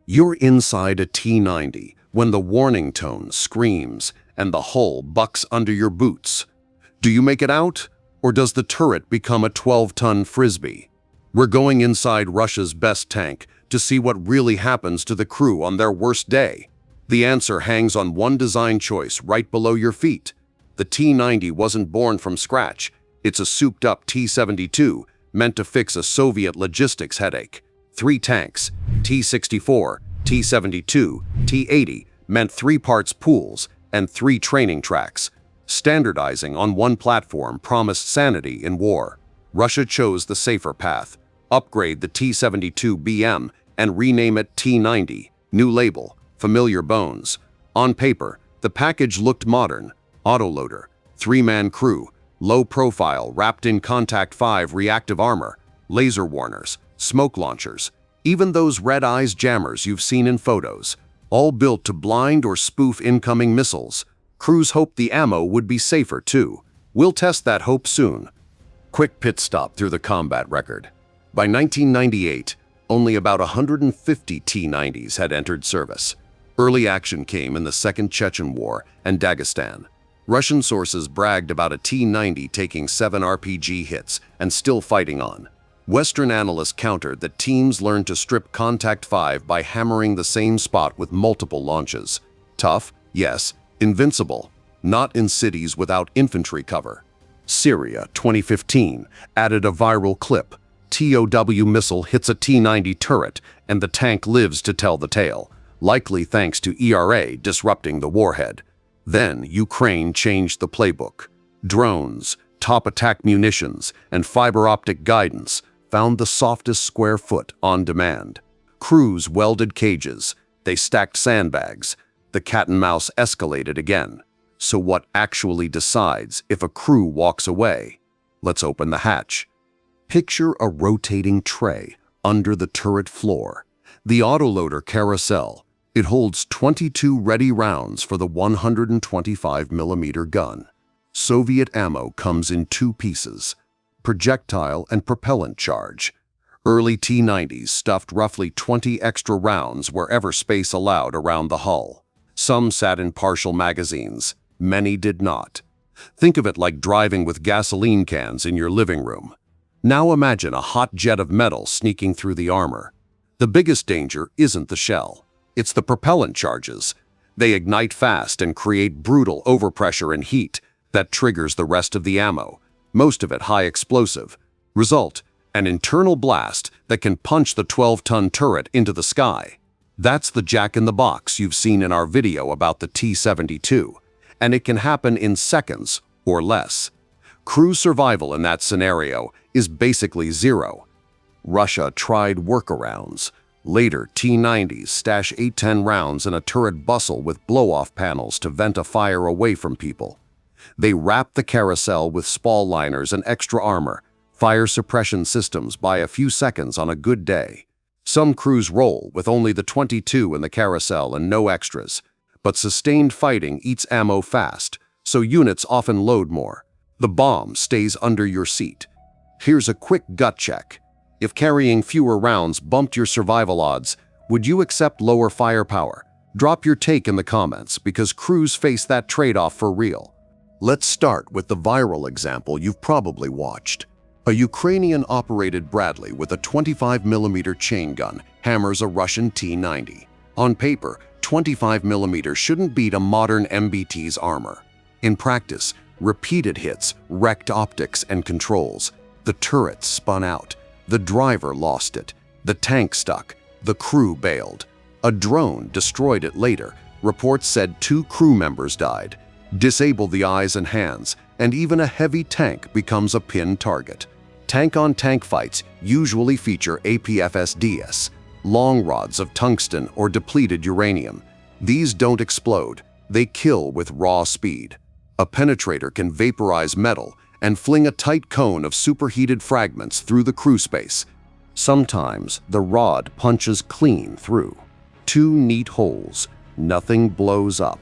You're inside a T-90 when the warning tone screams and the hull bucks under your boots. Do you make it out, or does the turret become a 12-ton frisbee? We're going inside Russia's best tank to see what really happens to the crew on their worst day. The answer hangs on one design choice right below your feet. The T-90 wasn't born from scratch. It's a souped-up T-72 meant to fix a Soviet logistics headache. 3 tanks, T-64, T-72, T-80, meant 3 parts pools and 3 training tracks. Standardizing on one platform promised sanity in war. Russia chose the safer path. Upgrade the T-72 BM and rename it T-90. New label, familiar bones. On paper, the package looked modern. Autoloader, 3-man crew, low profile wrapped in Contact 5 reactive armor, laser warners, smoke launchers, even those red-eyes jammers you've seen in photos, all built to blind or spoof incoming missiles. Crews hoped the ammo would be safer too. We'll test that hope soon. Quick pit stop through the combat record. By 1998, only about 150 T-90s had entered service. Early action came in the Second Chechen War and Dagestan. Russian sources bragged about a T-90 taking 7 RPG hits and still fighting on. Western analysts countered that teams learned to strip Contact 5 by hammering the same spot with multiple launches. Tough, yes. Invincible, not in cities without infantry cover. Syria, 2015, added a viral clip. TOW missile hits a T-90 turret and the tank lives to tell the tale, likely thanks to ERA disrupting the warhead. Then Ukraine changed the playbook. Drones, top attack munitions, and fiber optic guidance found the softest square foot on demand. Crews welded cages, they stacked sandbags. The cat and mouse escalated again. So what actually decides if a crew walks away? Let's open the hatch. Picture a rotating tray under the turret floor. The Autoloader Carousel. It holds 22 ready rounds for the 125mm gun. Soviet ammo comes in 2 pieces, projectile and propellant charge. Early T-90s stuffed roughly 20 extra rounds wherever space allowed around the hull. Some sat in partial magazines, many did not. Think of it like driving with gasoline cans in your living room. Now imagine a hot jet of metal sneaking through the armor. The biggest danger isn't the shell. It's the propellant charges. They ignite fast and create brutal overpressure and heat that triggers the rest of the ammo, most of it high explosive. Result, an internal blast that can punch the 12-ton turret into the sky. That's the jack-in-the-box you've seen in our video about the T-72, and it can happen in seconds or less. Crew survival in that scenario is basically 0. Russia tried workarounds. Later, T-90s stash 8-10 rounds in a turret bustle with blow-off panels to vent a fire away from people. They wrap the Carousel with spall liners and extra armor, fire suppression systems by a few seconds on a good day. Some crews roll with only the 22 in the Carousel and no extras, but sustained fighting eats ammo fast, so units often load more. The bomb stays under your seat. Here's a quick gut check. If carrying fewer rounds bumped your survival odds, would you accept lower firepower? Drop your take in the comments because crews face that trade-off for real. Let's start with the viral example you've probably watched. A Ukrainian-operated Bradley with a 25mm chain gun hammers a Russian T-90. On paper, 25mm shouldn't beat a modern MBT's armor. In practice, repeated hits wrecked optics and controls. The turret spun out. The driver lost it. The tank stuck. The crew bailed. A drone destroyed it later. Reports said 2 crew members died. Disable the eyes and hands, and even a heavy tank becomes a pinned target. Tank-on-tank fights usually feature APFSDS, long rods of tungsten or depleted uranium. These don't explode. They kill with raw speed. A penetrator can vaporize metal and fling a tight cone of superheated fragments through the crew space. Sometimes the rod punches clean through. 2 neat holes, nothing blows up,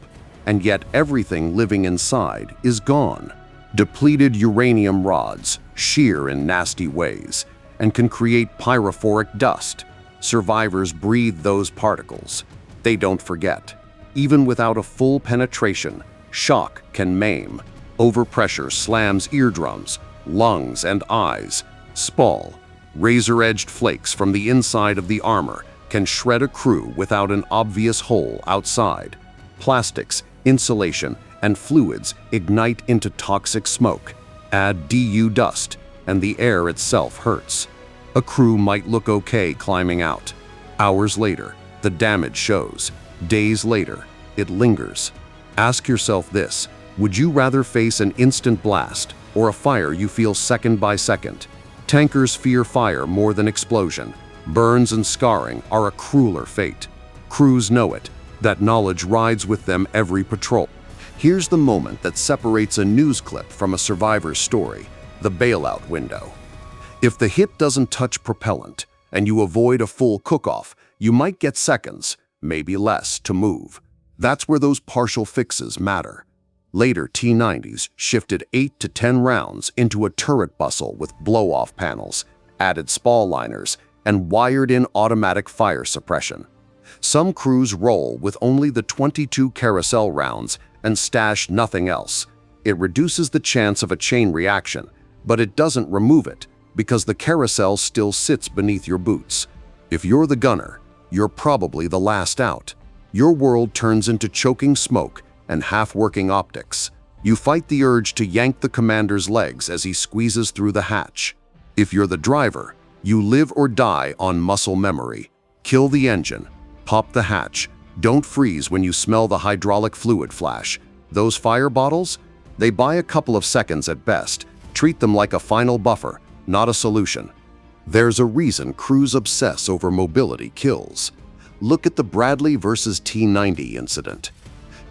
and yet everything living inside is gone. Depleted uranium rods shear in nasty ways and can create pyrophoric dust. Survivors breathe those particles. They don't forget. Even without a full penetration, shock can maim. Overpressure slams eardrums, lungs, and eyes. Spall, razor-edged flakes from the inside of the armor, can shred a crew without an obvious hole outside. Plastics, insulation, and fluids ignite into toxic smoke. Add DU dust, and the air itself hurts. A crew might look okay climbing out. Hours later, the damage shows. Days later, it lingers. Ask yourself this: would you rather face an instant blast or a fire you feel second by second? Tankers fear fire more than explosion. Burns and scarring are a crueler fate. Crews know it. That knowledge rides with them every patrol. Here's the moment that separates a news clip from a survivor's story: the bailout window. If the hit doesn't touch propellant and you avoid a full cook-off, you might get seconds, maybe less, to move. That's where those partial fixes matter. Later T-90s shifted 8 to 10 rounds into a turret bustle with blow-off panels, added spall liners, and wired-in automatic fire suppression. Some crews roll with only the 22 Carousel rounds and stash nothing else. It reduces the chance of a chain reaction, but it doesn't remove it, because the Carousel still sits beneath your boots. If you're the gunner, you're probably the last out. Your world turns into choking smoke and half-working optics. You fight the urge to yank the commander's legs as he squeezes through the hatch. If you're the driver, you live or die on muscle memory. Kill the engine, pop the hatch, don't freeze when you smell the hydraulic fluid flash. Those fire bottles? They buy a couple of seconds at best. Treat them like a final buffer, not a solution. There's a reason crews obsess over mobility kills. Look at the Bradley versus T-90 incident.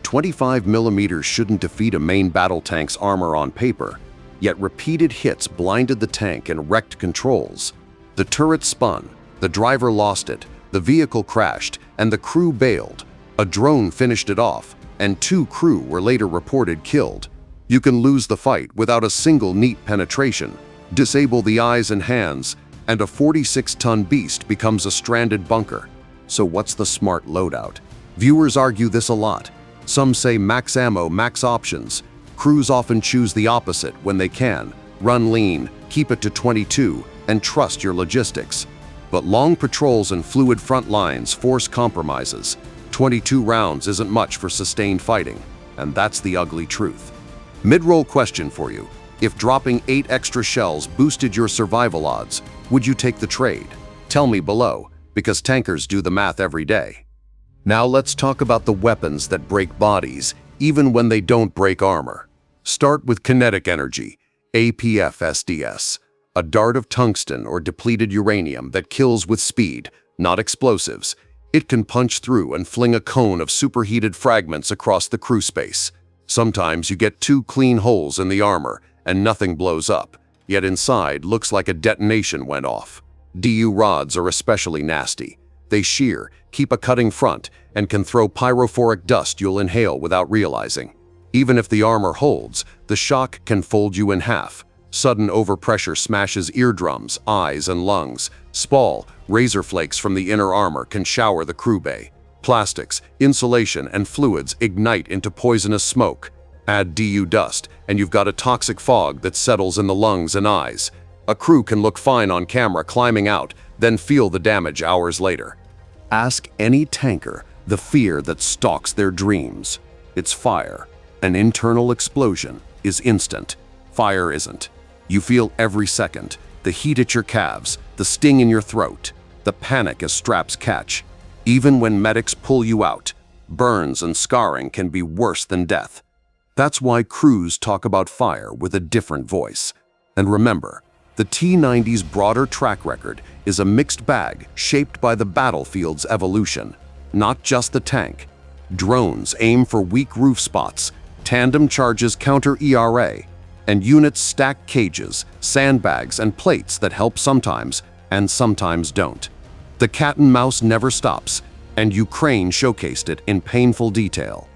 25mm shouldn't defeat a main battle tank's armor on paper, yet repeated hits blinded the tank and wrecked controls. The turret spun, the driver lost it, the vehicle crashed, and the crew bailed. A drone finished it off, and 2 crew were later reported killed. You can lose the fight without a single neat penetration, disable the eyes and hands, and a 46-ton beast becomes a stranded bunker. So what's the smart loadout? Viewers argue this a lot. Some say max ammo, max options. Crews often choose the opposite when they can. Run lean, keep it to 22, and trust your logistics. But long patrols and fluid front lines force compromises. 22 rounds isn't much for sustained fighting, and that's the ugly truth. Mid-roll question for you: if dropping 8 extra shells boosted your survival odds, would you take the trade? Tell me below, because tankers do the math every day. Now let's talk about the weapons that break bodies, even when they don't break armor. Start with kinetic energy, APF-SDS, a dart of tungsten or depleted uranium that kills with speed, not explosives. It can punch through and fling a cone of superheated fragments across the crew space. Sometimes you get 2 clean holes in the armor and nothing blows up, yet inside looks like a detonation went off. DU rods are especially nasty. They shear, keep a cutting front, and can throw pyrophoric dust you'll inhale without realizing. Even if the armor holds, the shock can fold you in half. Sudden overpressure smashes eardrums, eyes, and lungs. Spall, razor flakes from the inner armor can shower the crew bay. Plastics, insulation, and fluids ignite into poisonous smoke. Add DU dust, and you've got a toxic fog that settles in the lungs and eyes. A crew can look fine on camera climbing out, then feel the damage hours later. Ask any tanker the fear that stalks their dreams. It's fire. An internal explosion is instant. Fire isn't. You feel every second, the heat at your calves, the sting in your throat, the panic as straps catch. Even when medics pull you out, burns and scarring can be worse than death. That's why crews talk about fire with a different voice. And remember, the T-90's broader track record is a mixed bag shaped by the battlefield's evolution, not just the tank. Drones aim for weak roof spots, tandem charges counter ERA, and units stack cages, sandbags, and plates that help sometimes and sometimes don't. The cat and mouse never stops, and Ukraine showcased it in painful detail.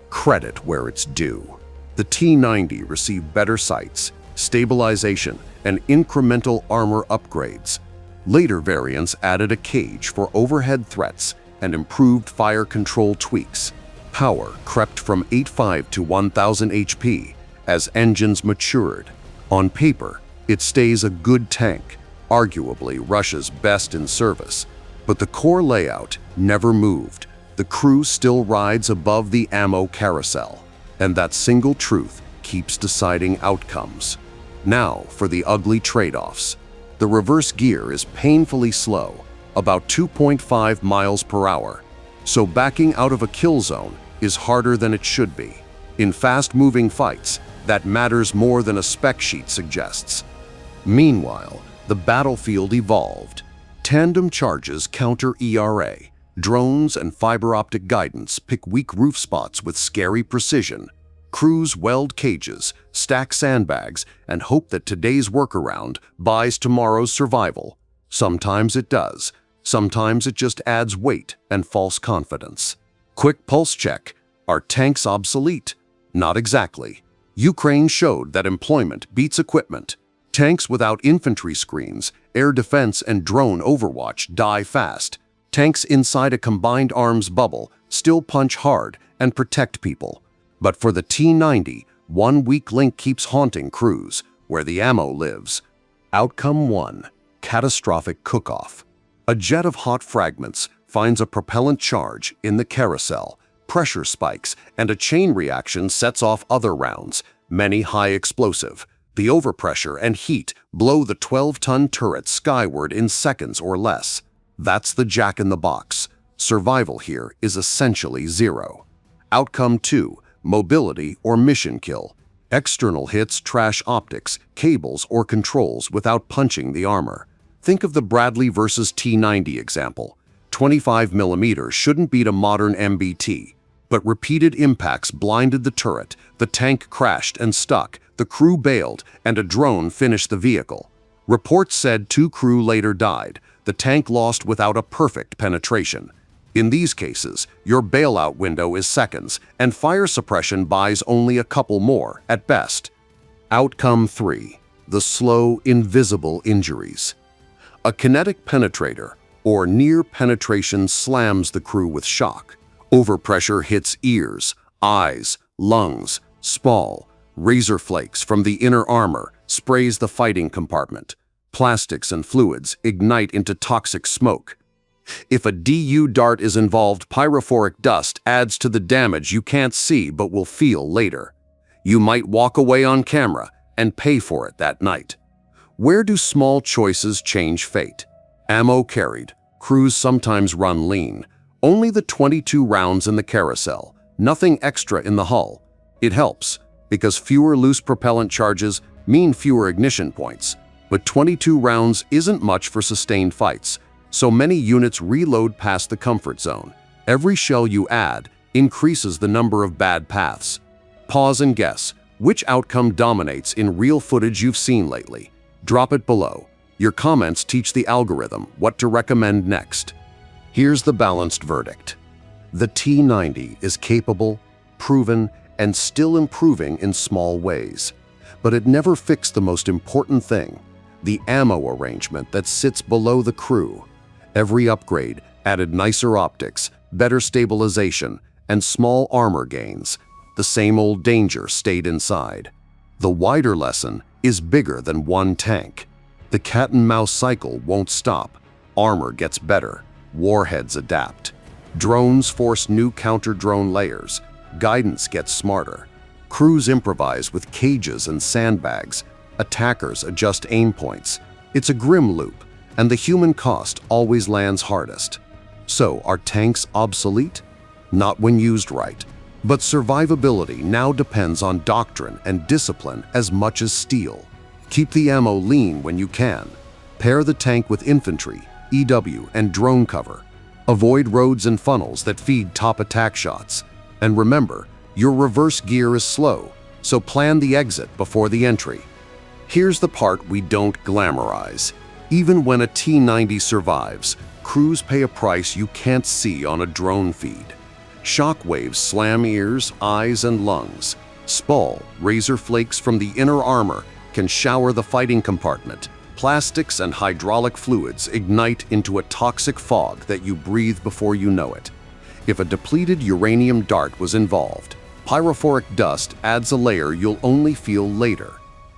Credit where it's due. The T-90 received better sights, stabilization, and incremental armor upgrades. Later variants added a cage for overhead threats and improved fire control tweaks. Power crept from 8.5 to 1000 HP as engines matured. On paper, it stays a good tank, arguably Russia's best in service. But the core layout never moved. The crew still rides above the ammo carousel, and that single truth keeps deciding outcomes. Now for the ugly trade-offs. The reverse gear is painfully slow, about 2.5 miles per hour, so backing out of a kill zone is harder than it should be. In fast-moving fights, that matters more than a spec sheet suggests. Meanwhile, the battlefield evolved. Tandem charges counter ERA. Drones and fiber-optic guidance pick weak roof spots with scary precision. Crews weld cages, stack sandbags, and hope that today's workaround buys tomorrow's survival. Sometimes it does. Sometimes it just adds weight and false confidence. Quick pulse check. Are tanks obsolete? Not exactly. Ukraine showed that employment beats equipment. Tanks without infantry screens, air defense, and drone overwatch die fast. Tanks inside a combined arms bubble still punch hard and protect people. But for the T-90, one weak link keeps haunting crews, where the ammo lives. Outcome 1. Catastrophic cook-off. A jet of hot fragments finds a propellant charge in the carousel. Pressure spikes, and a chain reaction sets off other rounds, many high explosive. The overpressure and heat blow the 12-ton turret skyward in seconds or less. That's the jack-in-the-box. Survival here is essentially zero. Outcome 2. Mobility or mission kill. External hits trash optics, cables, or controls without punching the armor. Think of the Bradley vs. T-90 example. 25mm shouldn't beat a modern MBT, but repeated impacts blinded the turret, the tank crashed and stuck, the crew bailed, and a drone finished the vehicle. Reports said 2 crew later died. The tank lost without a perfect penetration. In these cases, your bailout window is seconds, and fire suppression buys only a couple more at best. Outcome 3. The slow, invisible injuries. A kinetic penetrator, or near penetration, slams the crew with shock. Overpressure hits ears, eyes, lungs, spall. Razor flakes from the inner armor sprays the fighting compartment. Plastics and fluids ignite into toxic smoke. If a DU dart is involved, pyrophoric dust adds to the damage you can't see but will feel later. You might walk away on camera and pay for it that night. Where do small choices change fate? Ammo carried. Crews sometimes run lean. Only the 22 rounds in the carousel, nothing extra in the hull. It helps, because fewer loose propellant charges mean fewer ignition points. But 22 rounds isn't much for sustained fights, so many units reload past the comfort zone. Every shell you add increases the number of bad paths. Pause and guess, which outcome dominates in real footage you've seen lately? Drop it below. Your comments teach the algorithm what to recommend next. Here's the balanced verdict. The T-90 is capable, proven, and still improving in small ways. But it never fixed the most important thing, the ammo arrangement that sits below the crew. Every upgrade added nicer optics, better stabilization, and small armor gains. The same old danger stayed inside. The wider lesson is bigger than one tank. The cat-and-mouse cycle won't stop. Armor gets better. Warheads adapt. Drones force new counter-drone layers. Guidance gets smarter. Crews improvise with cages and sandbags. Attackers adjust aim points. It's a grim loop, and the human cost always lands hardest. So, are tanks obsolete? Not when used right. But survivability now depends on doctrine and discipline as much as steel. Keep the ammo lean when you can. Pair the tank with infantry, EW, and drone cover. Avoid roads and funnels that feed top attack shots. And remember, your reverse gear is slow, so plan the exit before the entry. Here's the part we don't glamorize. Even when a T-90 survives, crews pay a price you can't see on a drone feed. Shock waves slam ears, eyes, and lungs. Spall, razor flakes from the inner armor can shower the fighting compartment. Plastics and hydraulic fluids ignite into a toxic fog that you breathe before you know it. If a depleted uranium dart was involved, pyrophoric dust adds a layer you'll only feel later.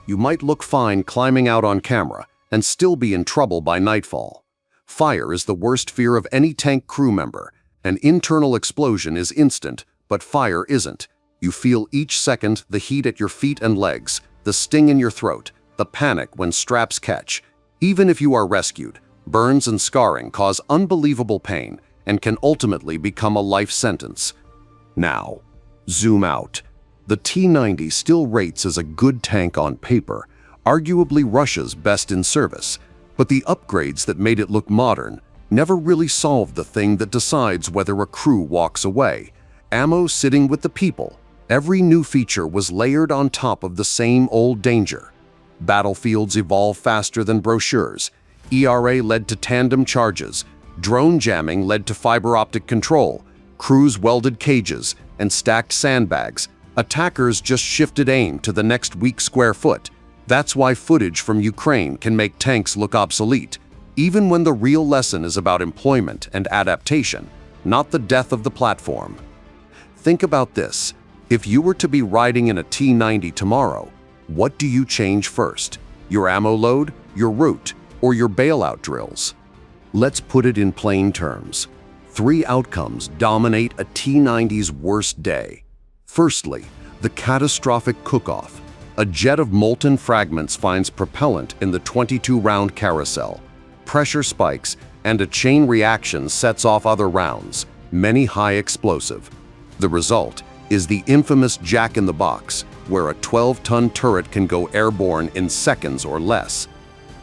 You might look fine climbing out on camera and still be in trouble by nightfall. Fire is the worst fear of any tank crew member. An internal explosion is instant, but fire isn't. You feel each second the heat at your feet and legs, the sting in your throat, the panic when straps catch. Even if you are rescued, burns and scarring cause unbelievable pain and can ultimately become a life sentence. Now, zoom out. The T-90 still rates as a good tank on paper, arguably Russia's best in service, but the upgrades that made it look modern never really solved the thing that decides whether a crew walks away. Ammo sitting with the people. Every new feature was layered on top of the same old danger. Battlefields evolve faster than brochures. ERA led to tandem charges. Drone jamming led to fiber optic control. Crews welded cages and stacked sandbags. Attackers just shifted aim to the next weak square foot. That's why footage from Ukraine can make tanks look obsolete, even when the real lesson is about employment and adaptation, not the death of the platform. Think about this. If you were to be riding in a T-90 tomorrow, what do you change first? Your ammo load, your route, or your bailout drills? Let's put it in plain terms. 3 outcomes dominate a T-90's worst day. Firstly, the catastrophic cook-off. A jet of molten fragments finds propellant in the 22-round Carousel. Pressure spikes, and a chain reaction sets off other rounds, many high explosive. The result is the infamous jack-in-the-box, where a 12-ton turret can go airborne in seconds or less.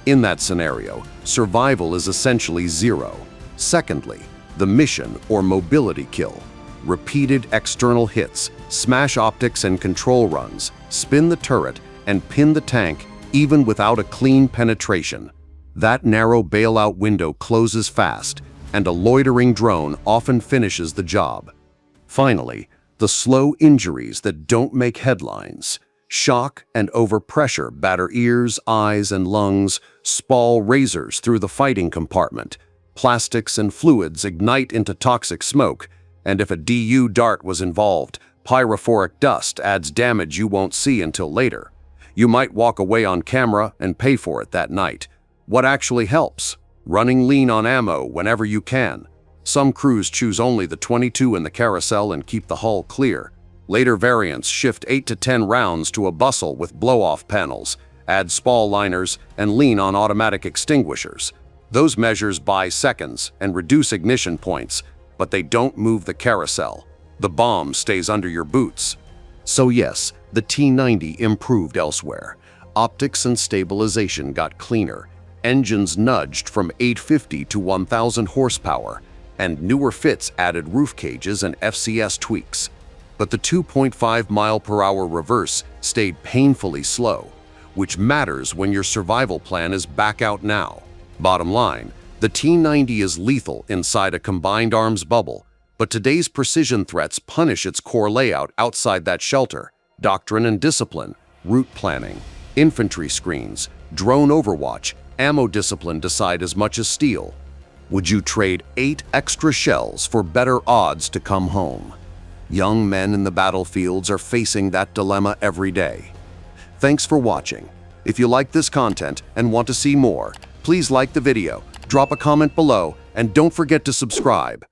In that scenario, survival is essentially zero. Secondly, the mission or mobility kill. Repeated external hits, smash optics and control runs, spin the turret, and pin the tank even without a clean penetration. That narrow bailout window closes fast, and a loitering drone often finishes the job. Finally, the slow injuries that don't make headlines. Shock and overpressure batter ears, eyes, and lungs, spall razors through the fighting compartment. Plastics and fluids ignite into toxic smoke, and if a DU dart was involved, pyrophoric dust adds damage you won't see until later. You might walk away on camera and pay for it that night. What actually helps? Running lean on ammo whenever you can. Some crews choose only the 22 in the Carousel and keep the hull clear. Later variants shift 8 to 10 rounds to a bustle with blow-off panels, add spall liners, and lean on automatic extinguishers. Those measures buy seconds and reduce ignition points, but they don't move the Carousel. The bomb stays under your boots. So yes, the T-90 improved elsewhere. Optics and stabilization got cleaner. Engines nudged from 850 to 1,000 horsepower, and newer fits added roof cages and FCS tweaks. But the 2.5-mile-per-hour reverse stayed painfully slow, which matters when your survival plan is back out now. Bottom line, the T-90 is lethal inside a combined arms bubble, but today's precision threats punish its core layout outside that shelter. Doctrine and discipline, route planning, infantry screens, drone overwatch, ammo discipline decide as much as steel. Would you trade 8 extra shells for better odds to come home? Young men in the battlefields are facing that dilemma every day. Thanks for watching. If you like this content and want to see more, please like the video, drop a comment below, and don't forget to subscribe.